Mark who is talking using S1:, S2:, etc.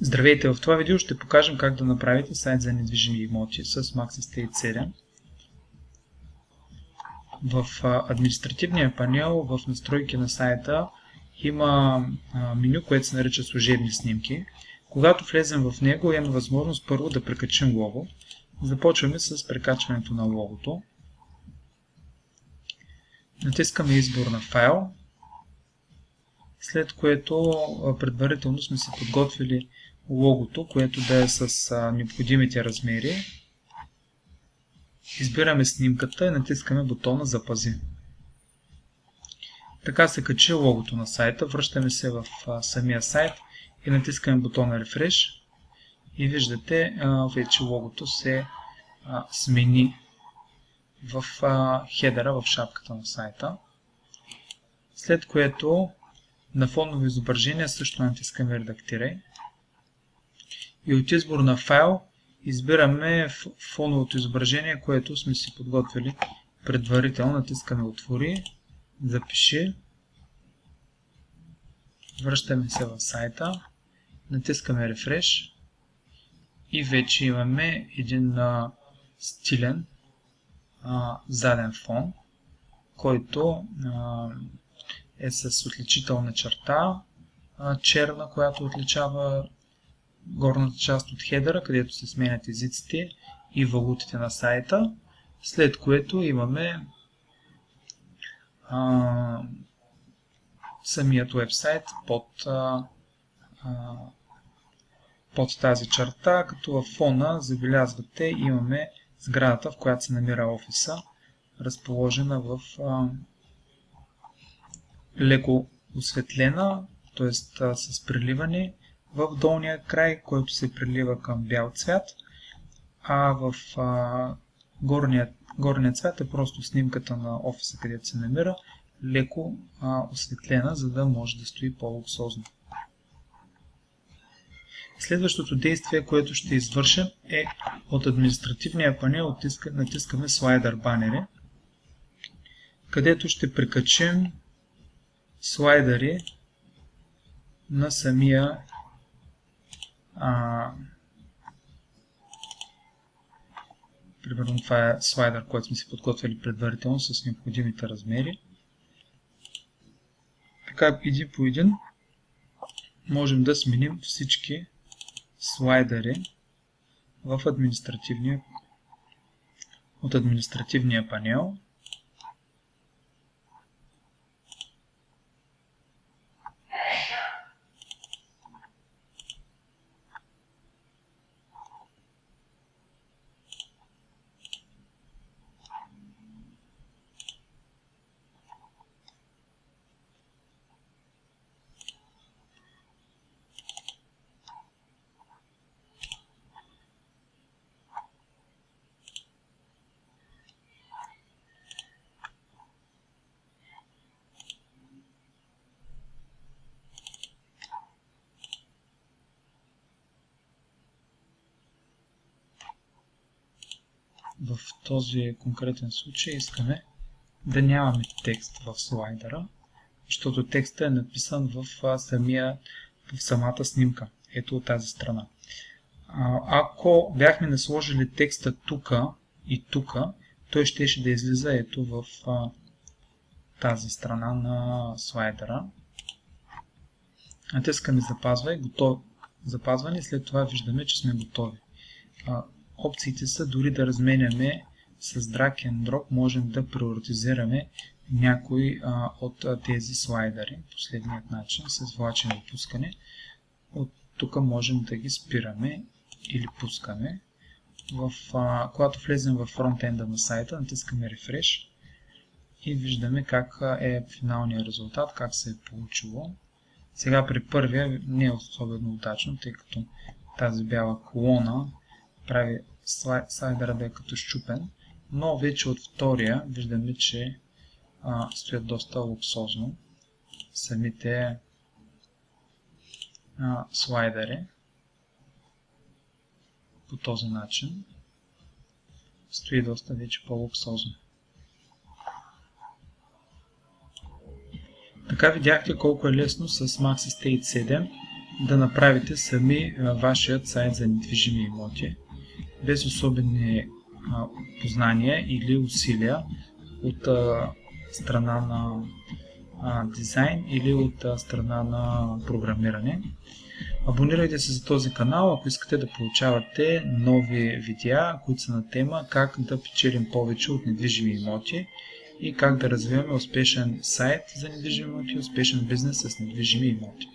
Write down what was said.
S1: Здравейте! В това видео ще покажем как да направите сайт за недвижими имоти с MaxiState 7. В административния панел в настройки на сайта има меню, което се нарича служебни снимки. Когато влезем в него, имаме възможност първо да прекачим лого. Започваме с прекачването на логото. Натискаме избор на файл, след което предварително сме си подготвили логото, което да е с необходимите размери. Избираме снимката и натискаме бутона Запази. Така се качи логото на сайта. Връщаме се в самия сайт и натискаме бутона Refresh. И виждате, вече логото се смени в хедера, в шапката на сайта. След което на фоново изображение също натискаме Редактирай. И от избор на файл избираме фоновото изображение, което сме си подготвили предварително. Натискаме Отвори, Запиши. Връщаме се в сайта, натискаме Refresh и вече имаме един стилен заден фон, който е с отличителна черта, черна, която отличава горната част от хедера, където се сменят езиците и валутите на сайта, след което имаме самият вебсайт под тази черта, като във фона забелязвате имаме сградата, в която се намира офиса, разположена в леко осветлена, т.е. с преливане в долния край, който се прелива към бял цвят, а в горния цвят е просто снимката на офиса, където се намира, леко осветлена, за да може да стои по-луксозно. Следващото действие, което ще извършим, е от административния панел натискаме слайдър банери, където ще прикачим слайдъри на самия примерно това е слайдър, който сме си подготвили предварително с необходимите размери. Така един по един можем да сменим всички слайдъри от административния панел. В този конкретен случай искаме да нямаме текст в слайдера, защото текстът е написан в самата снимка. Ето от тази страна. Ако бяхме насложили текста тук и тук, той щеше да излиза ето в тази страна на слайдера. Натискаме запазване и след това виждаме, че сме готови. Опциите са дори да разменяме с drag and drop, можем да приоритизираме някой от тези слайдери. Последният начин с влачене и пускане. От тук можем да ги спираме или пускаме. Когато влезем в фронтенда на сайта, натискаме Refresh и виждаме как е финалният резултат, как се е получило. Сега при първия не е особено удачно, тъй като тази бяла колона прави слайдера да е като счупен, но вече от втория виждаме, че стоят доста луксозно самите слайдери. По този начин стои доста вече по-луксозно. Така видяхте колко е лесно с MaxiState 7 да направите сами вашият сайт за недвижими имоти, без особени познания или усилия от страна на дизайн или от страна на програмиране. Абонирайте се за този канал, ако искате да получавате нови видеа, които са на тема как да печелим повече от недвижими имоти и как да развиваме успешен сайт за недвижими имоти и успешен бизнес с недвижими имоти.